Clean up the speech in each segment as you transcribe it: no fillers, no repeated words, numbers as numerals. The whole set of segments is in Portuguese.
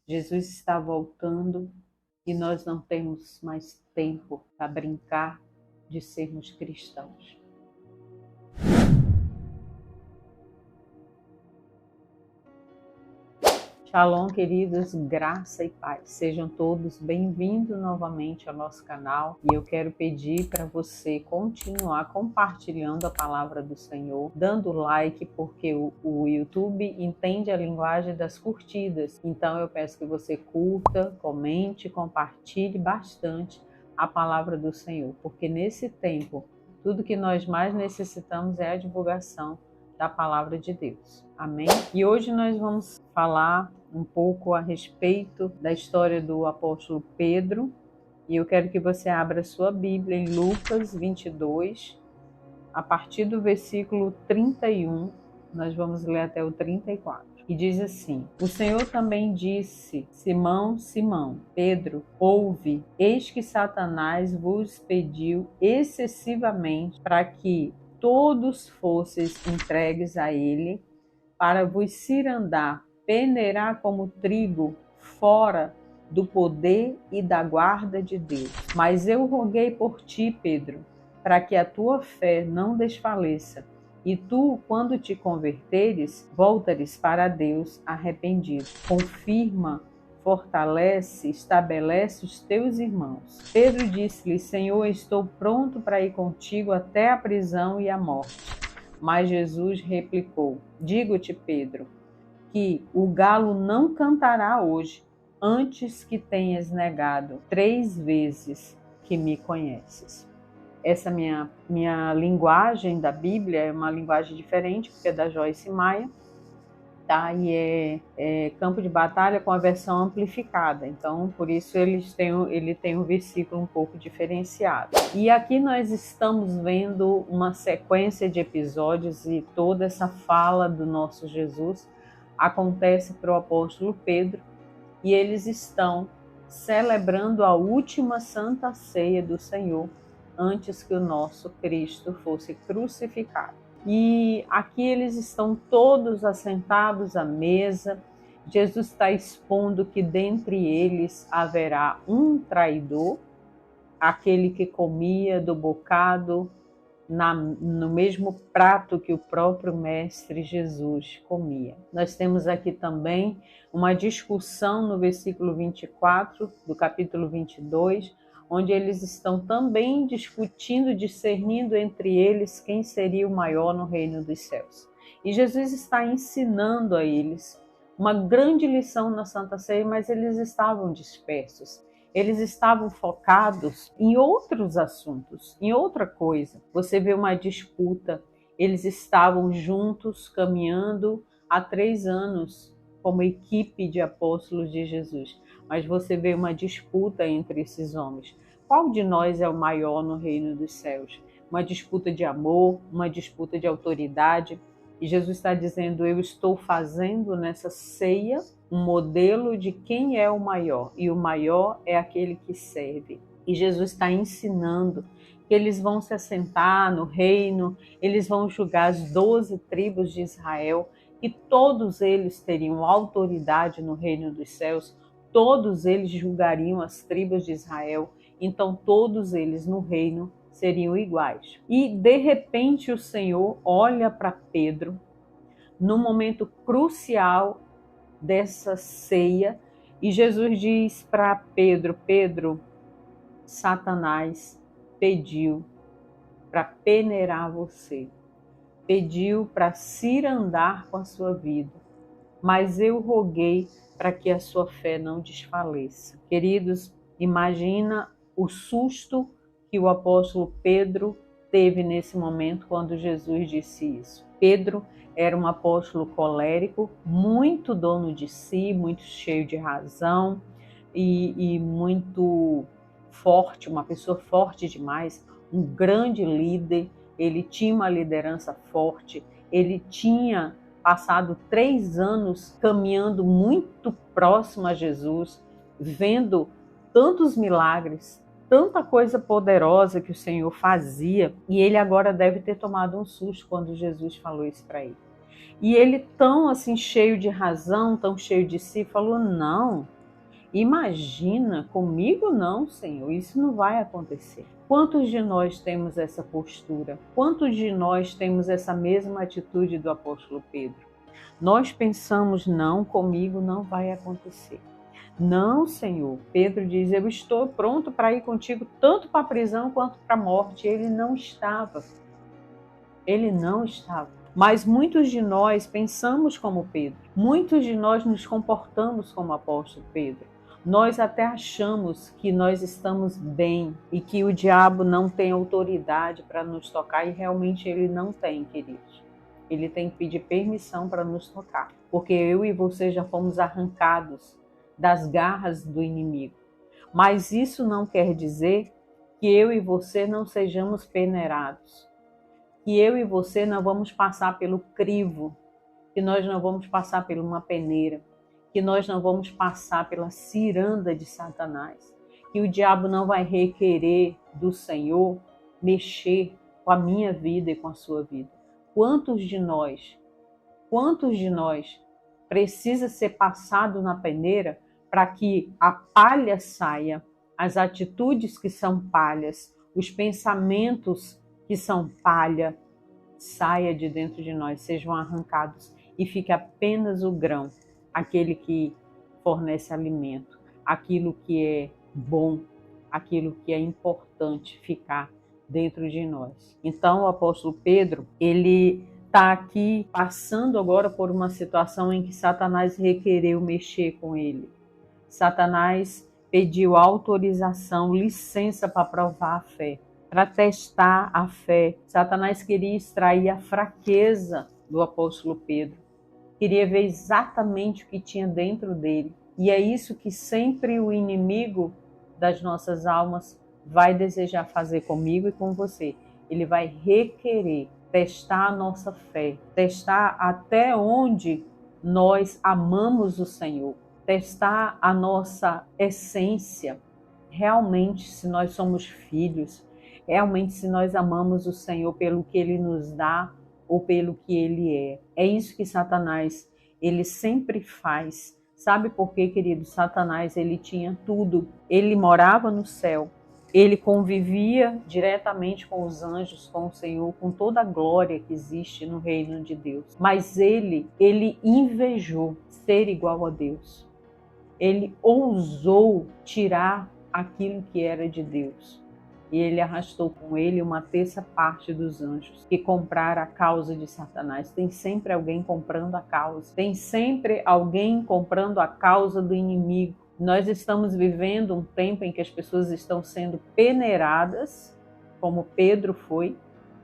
Jesus está voltando e nós não temos mais tempo para brincar de sermos cristãos. Shalom, queridos, graça e paz. Sejam todos bem-vindos novamente ao nosso canal e eu quero pedir para você continuar compartilhando a palavra do Senhor, dando like, porque o YouTube entende a linguagem das curtidas. Então eu peço que você curta, comente, compartilhe bastante a palavra do Senhor, porque nesse tempo tudo que nós mais necessitamos é a divulgação da palavra de Deus. Amém? E hoje nós vamos falar um pouco a respeito da história do apóstolo Pedro. E eu quero que você abra sua Bíblia em Lucas 22, a partir do versículo 31, nós vamos ler até o 34. E diz assim: O Senhor também disse: Simão, Simão, Pedro, ouve, eis que Satanás vos pediu excessivamente para que todos fosseis entregues a ele, para vos cirandar, peneirar como trigo fora do poder e da guarda de Deus. Mas eu roguei por ti, Pedro, para que a tua fé não desfaleça, e tu, quando te converteres, voltares para Deus arrependido. Confirma, fortalece, estabelece os teus irmãos. Pedro disse-lhe: Senhor, estou pronto para ir contigo até a prisão e a morte. Mas Jesus replicou: Digo-te, Pedro, que o galo não cantará hoje, antes que tenhas negado 3 vezes que me conheces. Essa minha linguagem da Bíblia é uma linguagem diferente, porque é da Joyce Meyer, tá? E é Campo de Batalha com a versão amplificada. Então, por isso ele tem um versículo um pouco diferenciado. E aqui nós estamos vendo uma sequência de episódios e toda essa fala do nosso Jesus acontece para o apóstolo Pedro, e eles estão celebrando a última Santa Ceia do Senhor antes que o nosso Cristo fosse crucificado. E aqui eles estão todos assentados à mesa. Jesus está expondo que dentre eles haverá um traidor, aquele que comia do bocado no mesmo prato que o próprio Mestre Jesus comia. Nós temos aqui também uma discussão no versículo 24 do capítulo 22, onde eles estão também discutindo, discernindo entre eles quem seria o maior no reino dos céus. E Jesus está ensinando a eles uma grande lição na Santa Ceia, mas eles estavam dispersos. Eles estavam focados em outros assuntos, em outra coisa. Você vê uma disputa. Eles estavam juntos, caminhando há 3 anos como equipe de apóstolos de Jesus. Mas você vê uma disputa entre esses homens. Qual de nós é o maior no reino dos céus? Uma disputa de amor, uma disputa de autoridade. E Jesus está dizendo: eu estou fazendo nessa ceia um modelo de quem é o maior, e o maior é aquele que serve. E Jesus está ensinando que eles vão se assentar no reino, eles vão julgar as 12 tribos de Israel, e todos eles teriam autoridade no reino dos céus, todos eles julgariam as tribos de Israel, então todos eles no reino seriam iguais. E de repente o Senhor olha para Pedro, no momento crucial dessa ceia, e Jesus diz para Pedro: Pedro, Satanás pediu para peneirar você, pediu para cirandar com a sua vida, mas eu roguei para que a sua fé não desfaleça. Queridos, imagina o susto que o apóstolo Pedro teve nesse momento quando Jesus disse isso. Pedro era um apóstolo colérico, muito dono de si, muito cheio de razão e muito forte, uma pessoa forte demais, um grande líder. Ele tinha uma liderança forte, ele tinha passado 3 anos caminhando muito próximo a Jesus, vendo tantos milagres, tanta coisa poderosa que o Senhor fazia, e ele agora deve ter tomado um susto quando Jesus falou isso para ele. E ele, tão assim cheio de razão, tão cheio de si, falou: não, Imagina, comigo não, Senhor, isso não vai acontecer. Quantos de nós temos essa postura? Quantos de nós temos essa mesma atitude do apóstolo Pedro? Nós pensamos, não, comigo não vai acontecer. Não, Senhor. Pedro diz, eu estou pronto para ir contigo tanto para a prisão quanto para a morte. Ele não estava. Ele não estava. Mas muitos de nós pensamos como Pedro. Muitos de nós nos comportamos como o apóstolo Pedro. Nós até achamos que nós estamos bem e que o diabo não tem autoridade para nos tocar, e realmente ele não tem, queridos. Ele tem que pedir permissão para nos tocar, porque eu e você já fomos arrancados das garras do inimigo. Mas isso não quer dizer que eu e você não sejamos peneirados, que eu e você não vamos passar pelo crivo, que nós não vamos passar por uma peneira, que nós não vamos passar pela ciranda de Satanás, que o diabo não vai requerer do Senhor mexer com a minha vida e com a sua vida. Quantos de nós precisa ser passado na peneira para que a palha saia, as atitudes que são palhas, os pensamentos que são palha, saia de dentro de nós, sejam arrancados e fique apenas o grão, aquele que fornece alimento, aquilo que é bom, aquilo que é importante ficar dentro de nós. Então o apóstolo Pedro, ele está aqui passando agora por uma situação em que Satanás requereu mexer com ele. Satanás pediu autorização, licença para provar a fé, para testar a fé. Satanás queria extrair a fraqueza do apóstolo Pedro. Queria ver exatamente o que tinha dentro dele. E é isso que sempre o inimigo das nossas almas vai desejar fazer comigo e com você. Ele vai requerer testar a nossa fé, testar até onde nós amamos o Senhor, testar a nossa essência, realmente se nós somos filhos, realmente se nós amamos o Senhor pelo que Ele nos dá ou pelo que Ele é. É isso que Satanás, ele sempre faz. Sabe por quê, querido? Satanás, ele tinha tudo. Ele morava no céu. Ele convivia diretamente com os anjos, com o Senhor, com toda a glória que existe no reino de Deus. Mas ele invejou ser igual a Deus. Ele ousou tirar aquilo que era de Deus. E ele arrastou com ele uma terça parte dos anjos que compraram a causa de Satanás. Tem sempre alguém comprando a causa. Tem sempre alguém comprando a causa do inimigo. Nós estamos vivendo um tempo em que as pessoas estão sendo peneiradas, como Pedro foi,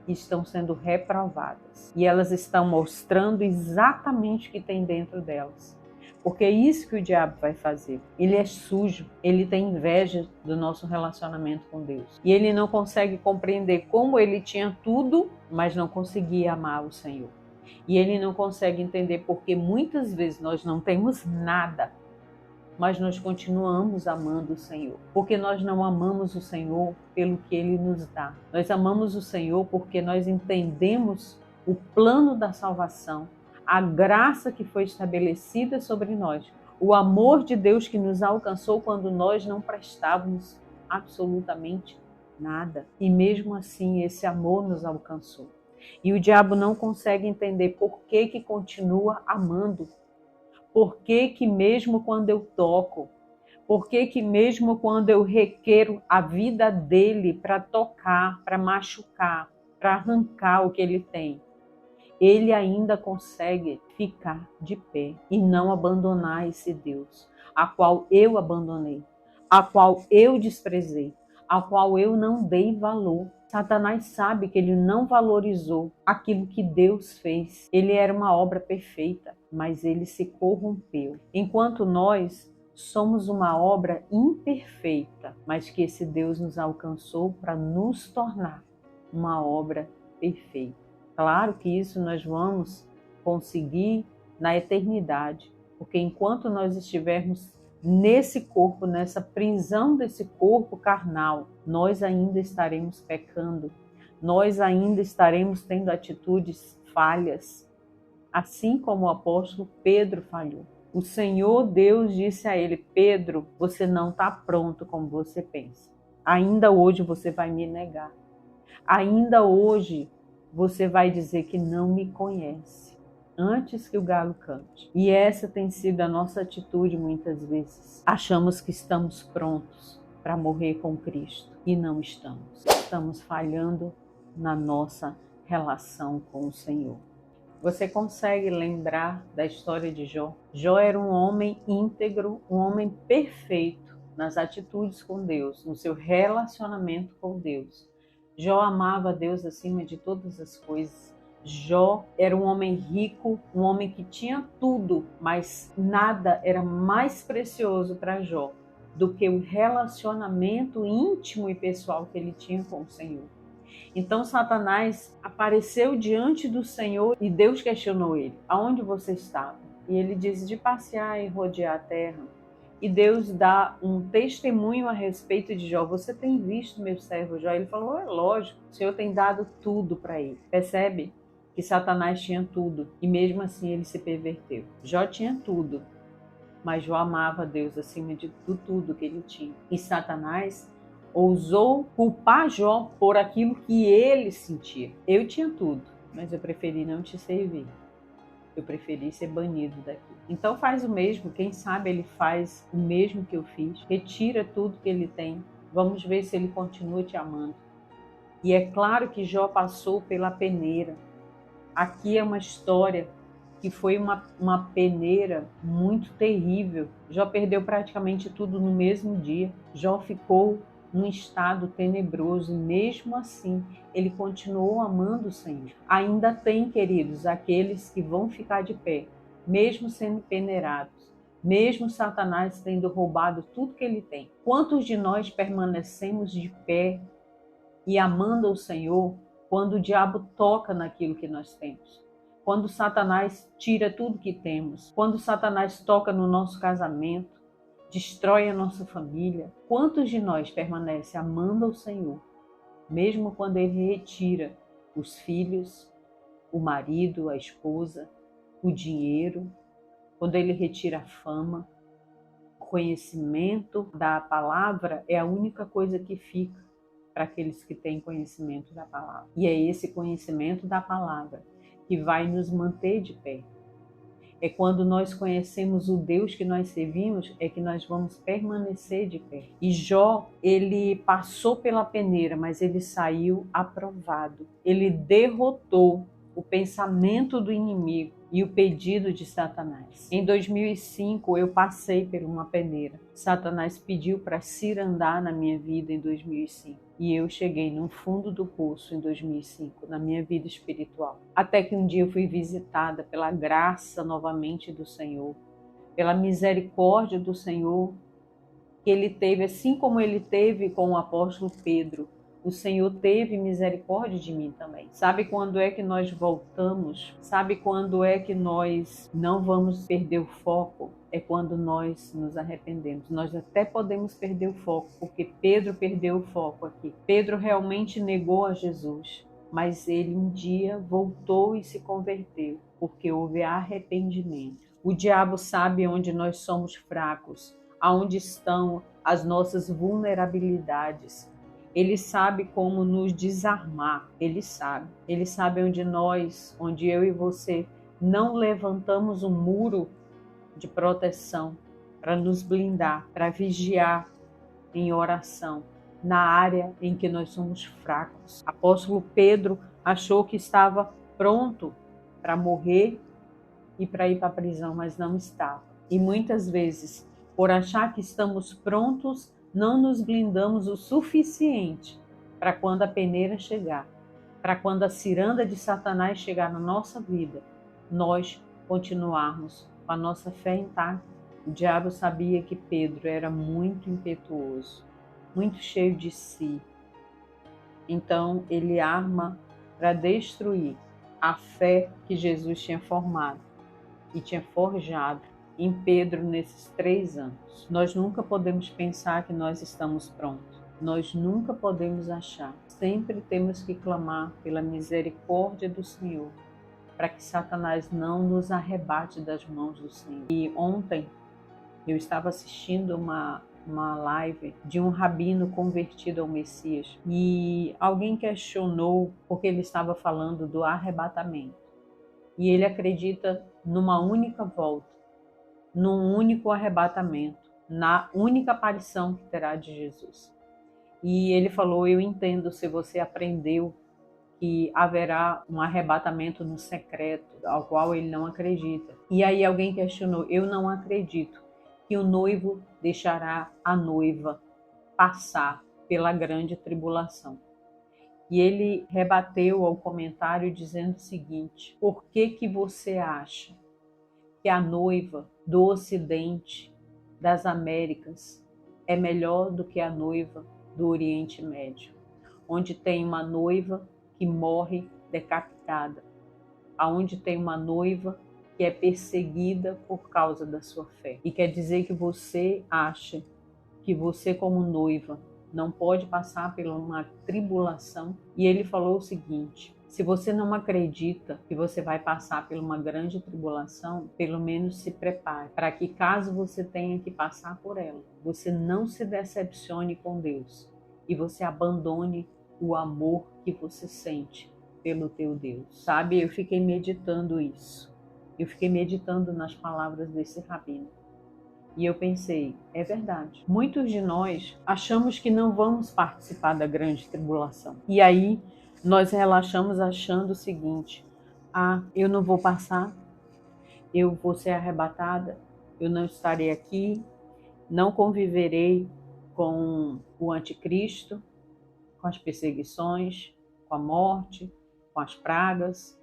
e estão sendo reprovadas. E elas estão mostrando exatamente o que tem dentro delas. Porque é isso que o diabo vai fazer. Ele é sujo, ele tem inveja do nosso relacionamento com Deus. E ele não consegue compreender como ele tinha tudo, mas não conseguia amar o Senhor. E ele não consegue entender porque muitas vezes nós não temos nada, mas nós continuamos amando o Senhor, porque nós não amamos o Senhor pelo que Ele nos dá. Nós amamos o Senhor porque nós entendemos o plano da salvação, a graça que foi estabelecida sobre nós, o amor de Deus que nos alcançou quando nós não prestávamos absolutamente nada. E mesmo assim esse amor nos alcançou. E o diabo não consegue entender por que continua amando. Por que mesmo quando eu toco, por que mesmo quando eu requeiro a vida dele para tocar, para machucar, para arrancar o que ele tem, ele ainda consegue ficar de pé e não abandonar esse Deus, a qual eu abandonei, a qual eu desprezei, a qual eu não dei valor. Satanás sabe que ele não valorizou aquilo que Deus fez. Ele era uma obra perfeita, mas ele se corrompeu. Enquanto nós somos uma obra imperfeita, mas que esse Deus nos alcançou para nos tornar uma obra perfeita. Claro que isso nós vamos conseguir na eternidade, porque enquanto nós estivermos nesse corpo, nessa prisão desse corpo carnal, nós ainda estaremos pecando, nós ainda estaremos tendo atitudes falhas, assim como o apóstolo Pedro falhou. O Senhor Deus disse a ele: Pedro, você não está pronto como você pensa. Ainda hoje você vai me negar. Ainda hoje você vai dizer que não me conhece antes que o galo cante. E essa tem sido a nossa atitude muitas vezes. Achamos que estamos prontos para morrer com Cristo e não estamos. Estamos falhando na nossa relação com o Senhor. Você consegue lembrar da história de Jó? Jó era um homem íntegro, um homem perfeito nas atitudes com Deus, no seu relacionamento com Deus. Jó amava a Deus acima de todas as coisas. Jó era um homem rico, um homem que tinha tudo, mas nada era mais precioso para Jó do que o relacionamento íntimo e pessoal que ele tinha com o Senhor. Então Satanás apareceu diante do Senhor e Deus questionou ele: aonde você estava? E ele disse: de passear e rodear a terra. E Deus dá um testemunho a respeito de Jó: você tem visto meu servo Jó? Ele falou: é lógico, o Senhor tem dado tudo para ele. Percebe que Satanás tinha tudo e mesmo assim ele se perverteu. Jó tinha tudo, mas Jó amava Deus acima de tudo que ele tinha. E Satanás ousou culpar Jó por aquilo que ele sentia. Eu tinha tudo, mas eu preferi não te servir. Eu preferi ser banido daqui. Então faz o mesmo, quem sabe ele faz o mesmo que eu fiz. Retira tudo que ele tem. Vamos ver se ele continua te amando. E é claro que Jó passou pela peneira. Aqui é uma história que foi uma peneira muito terrível. Jó perdeu praticamente tudo no mesmo dia. Jó ficou num estado tenebroso, e mesmo assim ele continuou amando o Senhor. Ainda tem, queridos, aqueles que vão ficar de pé, mesmo sendo peneirados, mesmo Satanás tendo roubado tudo que ele tem. Quantos de nós permanecemos de pé e amando o Senhor quando o diabo toca naquilo que nós temos? Quando Satanás tira tudo que temos, quando Satanás toca no nosso casamento, destrói a nossa família. Quantos de nós permanecem amando ao Senhor, mesmo quando Ele retira os filhos, o marido, a esposa, o dinheiro, quando Ele retira a fama? O conhecimento da palavra é a única coisa que fica para aqueles que têm conhecimento da palavra. E é esse conhecimento da palavra que vai nos manter de pé. É quando nós conhecemos o Deus que nós servimos, é que nós vamos permanecer de pé. E Jó, ele passou pela peneira, mas ele saiu aprovado. Ele derrotou o pensamento do inimigo e o pedido de Satanás. Em 2005, eu passei por uma peneira. Satanás pediu para cirandar na minha vida em 2005. E eu cheguei no fundo do poço em 2005, na minha vida espiritual. Até que um dia eu fui visitada pela graça novamente do Senhor, pela misericórdia do Senhor, que Ele teve, assim como Ele teve com o apóstolo Pedro. O Senhor teve misericórdia de mim também. Sabe quando é que nós voltamos? Sabe quando é que nós não vamos perder o foco? É quando nós nos arrependemos. Nós até podemos perder o foco, porque Pedro perdeu o foco aqui. Pedro realmente negou a Jesus, mas ele um dia voltou e se converteu, porque houve arrependimento. O diabo sabe onde nós somos fracos, aonde estão as nossas vulnerabilidades. Ele sabe como nos desarmar, ele sabe onde eu e você não levantamos um muro de proteção para nos blindar, para vigiar em oração na área em que nós somos fracos. Apóstolo Pedro achou que estava pronto para morrer e para ir para a prisão, mas não estava. E muitas vezes, por achar que estamos prontos, não nos blindamos o suficiente para quando a peneira chegar, para quando a ciranda de Satanás chegar na nossa vida, nós continuarmos com a nossa fé intacta. O diabo sabia que Pedro era muito impetuoso, muito cheio de si. Então ele arma para destruir a fé que Jesus tinha formado e tinha forjado em Pedro nesses 3 anos. Nós nunca podemos pensar que nós estamos prontos. Nós nunca podemos achar. Sempre temos que clamar pela misericórdia do Senhor para que Satanás não nos arrebate das mãos do Senhor. E ontem eu estava assistindo uma live de um rabino convertido ao Messias e alguém questionou porque ele estava falando do arrebatamento. E ele acredita numa única volta, num único arrebatamento, na única aparição que terá de Jesus. E ele falou: eu entendo se você aprendeu que haverá um arrebatamento no secreto, ao qual ele não acredita. E aí alguém questionou: eu não acredito que o noivo deixará a noiva passar pela grande tribulação. E ele rebateu ao comentário dizendo o seguinte: por que você acha que a noiva do Ocidente, das Américas, é melhor do que a noiva do Oriente Médio, onde tem uma noiva que morre decapitada, aonde tem uma noiva que é perseguida por causa da sua fé? E quer dizer que você acha que você, como noiva, não pode passar por uma tribulação? E ele falou o seguinte: se você não acredita que você vai passar por uma grande tribulação, pelo menos se prepare para que, caso você tenha que passar por ela, você não se decepcione com Deus e você abandone o amor que você sente pelo teu Deus. Sabe, eu fiquei meditando isso. Eu fiquei meditando nas palavras desse rabino. E eu pensei, é verdade. Muitos de nós achamos que não vamos participar da grande tribulação. E aí nós relaxamos achando o seguinte: eu não vou passar, eu vou ser arrebatada, eu não estarei aqui, não conviverei com o anticristo, com as perseguições, com a morte, com as pragas.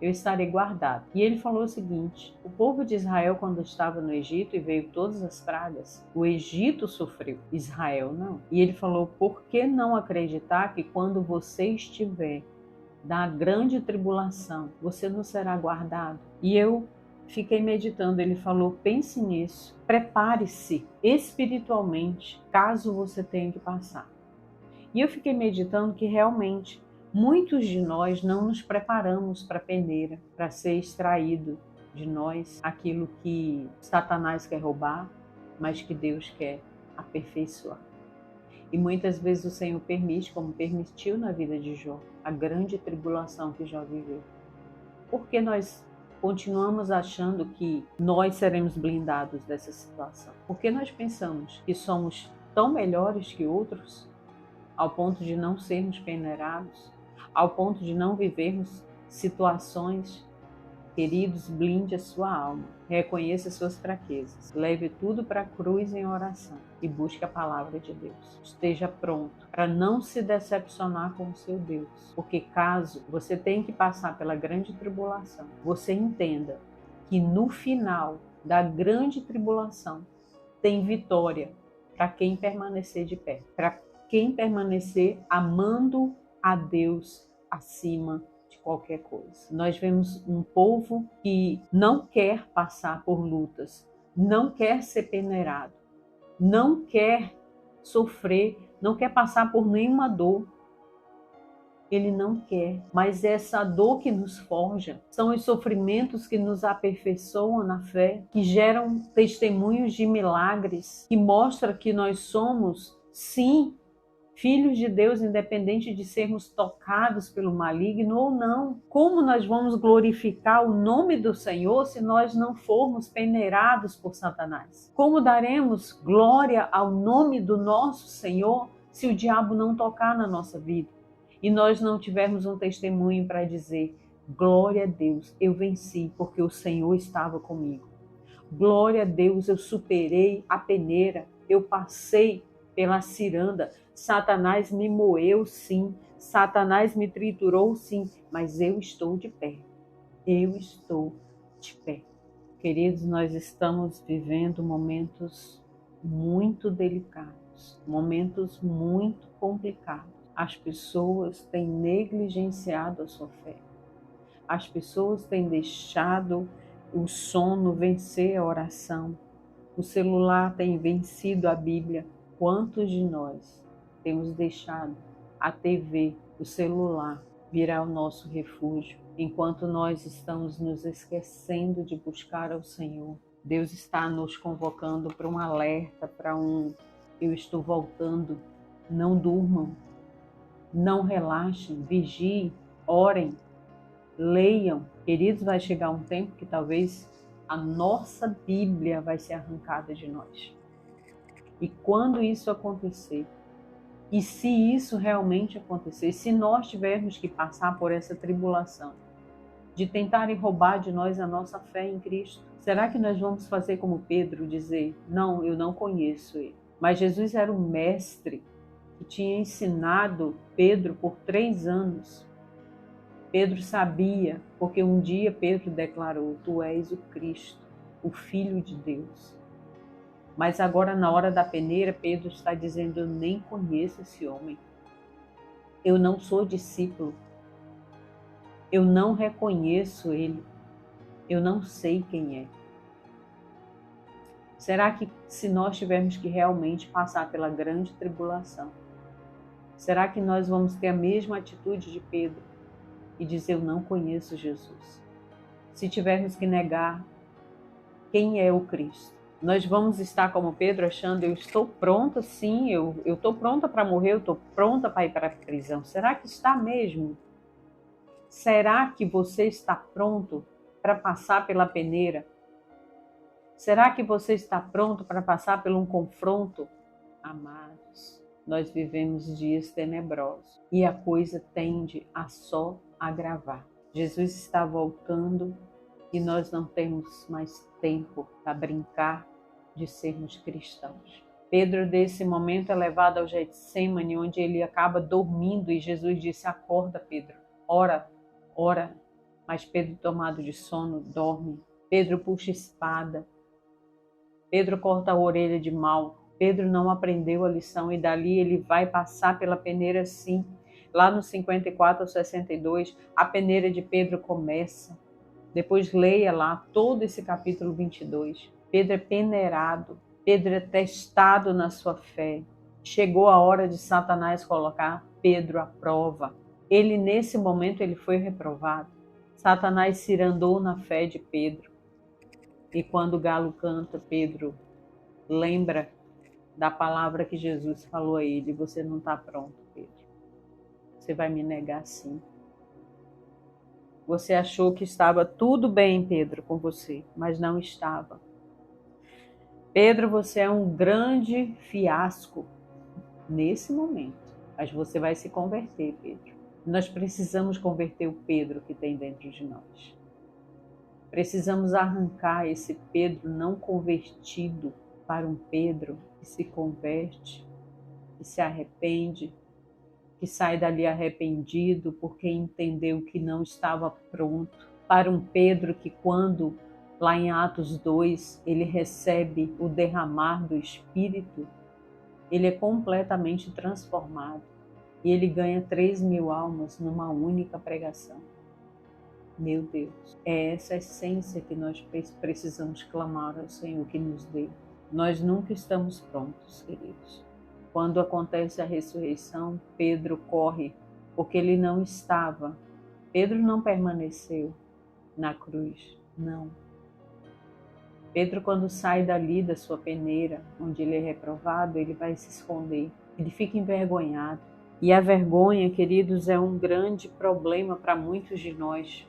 Eu estarei guardado. E ele falou o seguinte: o povo de Israel, quando estava no Egito e veio todas as pragas, o Egito sofreu, Israel não. E ele falou: por que não acreditar que quando você estiver na grande tribulação, você não será guardado? E eu fiquei meditando. Ele falou: pense nisso, prepare-se espiritualmente, caso você tenha que passar. E eu fiquei meditando que realmente muitos de nós não nos preparamos para a peneira, para ser extraído de nós aquilo que Satanás quer roubar, mas que Deus quer aperfeiçoar. E muitas vezes o Senhor permite, como permitiu na vida de Jó, a grande tribulação que Jó viveu. Porque nós continuamos achando que nós seremos blindados dessa situação? Porque nós pensamos que somos tão melhores que outros, ao ponto de não sermos peneirados, ao ponto de não vivermos situações. Queridos, blinde a sua alma, reconheça suas fraquezas, leve tudo para a cruz em oração e busque a palavra de Deus. Esteja pronto para não se decepcionar com o seu Deus, porque caso você tenha que passar pela grande tribulação, você entenda que no final da grande tribulação tem vitória para quem permanecer de pé, para quem permanecer amando a Deus acima de qualquer coisa. Nós vemos um povo que não quer passar por lutas, não quer ser peneirado, não quer sofrer, não quer passar por nenhuma dor. Ele não quer, mas essa dor que nos forja, são os sofrimentos que nos aperfeiçoam na fé, que geram testemunhos de milagres, que mostram que nós somos, sim, filhos de Deus, independente de sermos tocados pelo maligno ou não. Como nós vamos glorificar o nome do Senhor se nós não formos peneirados por Satanás? Como daremos glória ao nome do nosso Senhor se o diabo não tocar na nossa vida? E nós não tivermos um testemunho para dizer: glória a Deus, eu venci porque o Senhor estava comigo. Glória a Deus, eu superei a peneira, eu passei pela ciranda. Satanás me moeu, sim. Satanás me triturou, sim. Mas eu estou de pé. Eu estou de pé. Queridos, nós estamos vivendo momentos muito delicados, momentos muito complicados. As pessoas têm negligenciado a sua fé. As pessoas têm deixado o sono vencer a oração. O celular tem vencido a Bíblia. Quantos de nós temos deixado a TV, o celular, virá o nosso refúgio. Enquanto nós estamos nos esquecendo de buscar ao Senhor, Deus está nos convocando para um alerta, para um eu estou voltando. Não durmam, não relaxem, vigiem, orem, leiam. Queridos, vai chegar um tempo que talvez a nossa Bíblia vai ser arrancada de nós. E quando isso acontecer, e se isso realmente acontecer, se nós tivermos que passar por essa tribulação, de tentarem roubar de nós a nossa fé em Cristo, será que nós vamos fazer como Pedro, dizer, não, eu não conheço ele? Mas Jesus era o mestre que tinha ensinado Pedro por 3 anos. Pedro sabia, porque um dia Pedro declarou, tu és o Cristo, o Filho de Deus. Mas agora, na hora da peneira, Pedro está dizendo, eu nem conheço esse homem. Eu não sou discípulo. Eu não reconheço ele. Eu não sei quem é. Será que se nós tivermos que realmente passar pela grande tribulação, será que nós vamos ter a mesma atitude de Pedro e dizer, eu não conheço Jesus? Se tivermos que negar quem é o Cristo, nós vamos estar como Pedro achando, eu estou pronta, sim, eu estou pronta para morrer, eu estou pronta para ir para a prisão. Será que está mesmo? Será que você está pronto para passar pela peneira? Será que você está pronto para passar por um confronto? Amados, nós vivemos dias tenebrosos e a coisa tende a só agravar. Jesus está voltando e nós não temos mais tempo para brincar de sermos cristãos. Pedro, nesse momento, é levado ao Getsêmani, onde ele acaba dormindo e Jesus disse, acorda, Pedro, ora, ora. Mas Pedro, tomado de sono, dorme. Pedro puxa espada. Pedro corta a orelha de Malco. Pedro não aprendeu a lição e dali ele vai passar pela peneira sim. Lá no 54 ao 62, a peneira de Pedro começa. Depois leia lá todo esse capítulo 22. Pedro é peneirado, Pedro é testado na sua fé. Chegou a hora de Satanás colocar Pedro à prova. Ele, nesse momento, ele foi reprovado. Satanás cirandou na fé de Pedro. E quando o galo canta, Pedro lembra da palavra que Jesus falou a ele, você não está pronto, Pedro. Você vai me negar sim. Você achou que estava tudo bem, Pedro, com você, mas não estava. Pedro, você é um grande fiasco nesse momento, mas você vai se converter, Pedro. Nós precisamos converter o Pedro que tem dentro de nós. Precisamos arrancar esse Pedro não convertido para um Pedro que se converte, que se arrepende, que sai dali arrependido porque entendeu que não estava pronto. Para um Pedro que quando, lá em Atos 2, ele recebe o derramar do Espírito, ele é completamente transformado e ele ganha 3.000 almas numa única pregação. Meu Deus, é essa essência que nós precisamos clamar ao Senhor que nos dê. Nós nunca estamos prontos, queridos. Quando acontece a ressurreição, Pedro corre, porque ele não estava. Pedro não permaneceu na cruz, não. Pedro, quando sai dali da sua peneira, onde ele é reprovado, ele vai se esconder. Ele fica envergonhado. E a vergonha, queridos, é um grande problema para muitos de nós.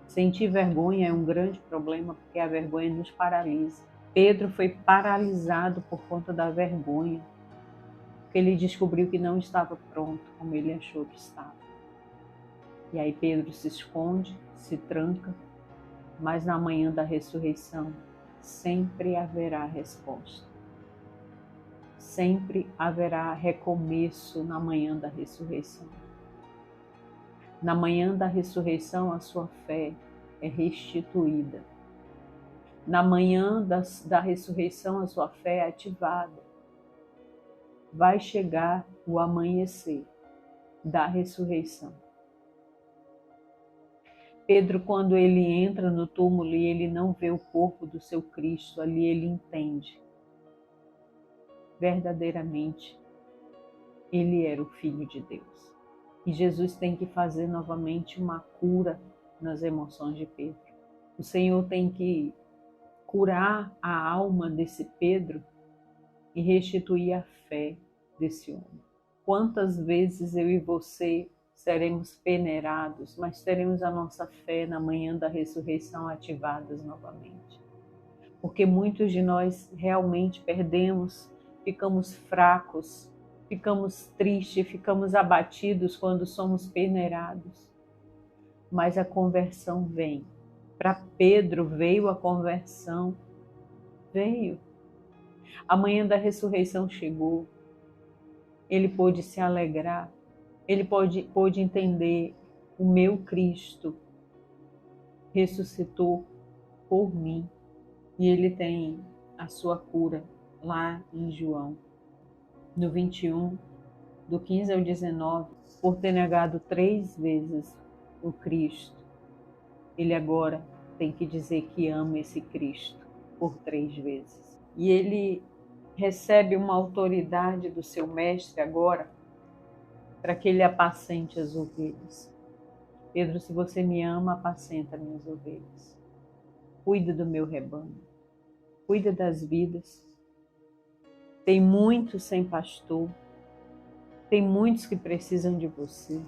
Sentir vergonha é um grande problema, porque a vergonha nos paralisa. Pedro foi paralisado por conta da vergonha, porque ele descobriu que não estava pronto como ele achou que estava. E aí Pedro se esconde, se tranca, mas na manhã da ressurreição sempre haverá resposta. Sempre haverá recomeço na manhã da ressurreição. Na manhã da ressurreição, a sua fé é restituída. Na manhã da ressurreição, a sua fé é ativada. Vai chegar o amanhecer da ressurreição. Pedro, quando ele entra no túmulo e ele não vê o corpo do seu Cristo, ali ele entende. Verdadeiramente, ele era o Filho de Deus. E Jesus tem que fazer novamente uma cura nas emoções de Pedro. O Senhor tem que curar a alma desse Pedro e restituir a fé desse homem. Quantas vezes eu e você seremos peneirados, mas teremos a nossa fé na manhã da ressurreição ativadas novamente. Porque muitos de nós realmente perdemos, ficamos fracos, ficamos tristes, ficamos abatidos quando somos peneirados. Mas a conversão vem. Para Pedro veio a conversão. Veio. A manhã da ressurreição chegou. Ele pôde se alegrar. Ele pôde entender: o meu Cristo ressuscitou por mim. E ele tem a sua cura lá em João, no 21, do 15 ao 19, por ter negado 3 vezes o Cristo. Ele agora tem que dizer que ama esse Cristo por 3 vezes. E ele recebe uma autoridade do seu mestre agora para que ele apacente as ovelhas. Pedro, se você me ama, apacenta minhas ovelhas. Cuida do meu rebanho. Cuida das vidas. Tem muitos sem pastor. Tem muitos que precisam de você.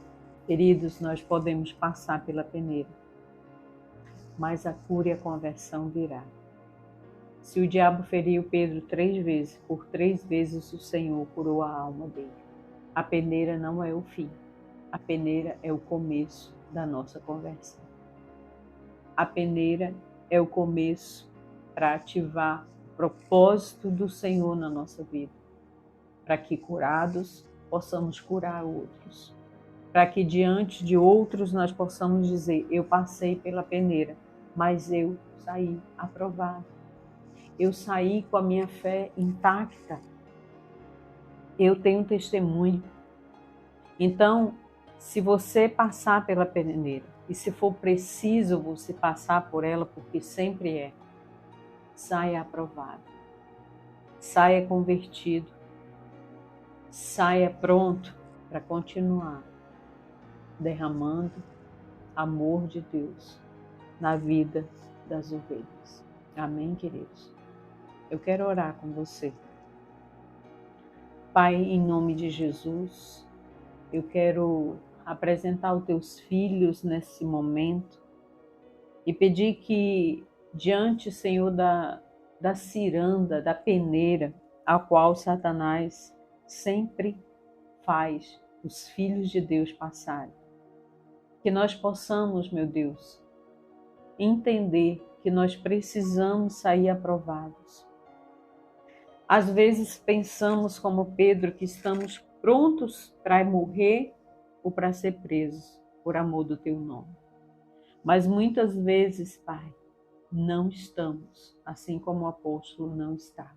Queridos, nós podemos passar pela peneira, mas a cura e a conversão virá. Se o diabo feriu Pedro 3 vezes, por 3 vezes o Senhor curou a alma dele. A peneira não é o fim. A peneira é o começo da nossa conversão. A peneira é o começo para ativar o propósito do Senhor na nossa vida. Para que curados possamos curar outros. Para que diante de outros nós possamos dizer: eu passei pela peneira, mas eu saí aprovado. Eu saí com a minha fé intacta. Eu tenho testemunho. Então, se você passar pela peneira, e se for preciso você passar por ela, porque sempre é, saia aprovado. Saia convertido. Saia pronto para continuar derramando amor de Deus na vida das ovelhas. Amém, queridos? Eu quero orar com você. Pai, em nome de Jesus, eu quero apresentar os teus filhos nesse momento e pedir que, diante, Senhor, da ciranda, da peneira, a qual Satanás sempre faz os filhos de Deus passarem, que nós possamos, meu Deus, entender que nós precisamos sair aprovados. Às vezes pensamos como Pedro que estamos prontos para morrer ou para ser presos por amor do teu nome. Mas muitas vezes, Pai, não estamos, assim como o apóstolo não está.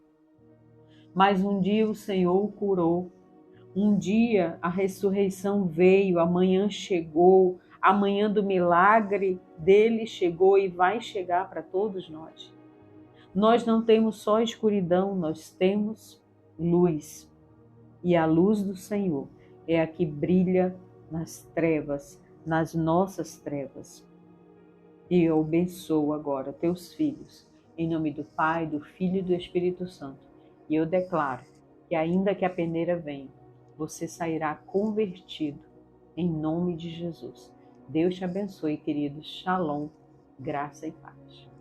Mas um dia o Senhor o curou, um dia a ressurreição veio, amanhã chegou, amanhã do milagre dele chegou e vai chegar para todos nós. Nós não temos só escuridão, nós temos luz. E a luz do Senhor é a que brilha nas trevas, nas nossas trevas. E eu abençoo agora teus filhos, em nome do Pai, do Filho e do Espírito Santo. E eu declaro que ainda que a peneira venha, você sairá convertido, em nome de Jesus. Deus te abençoe, querido. Shalom, graça e paz.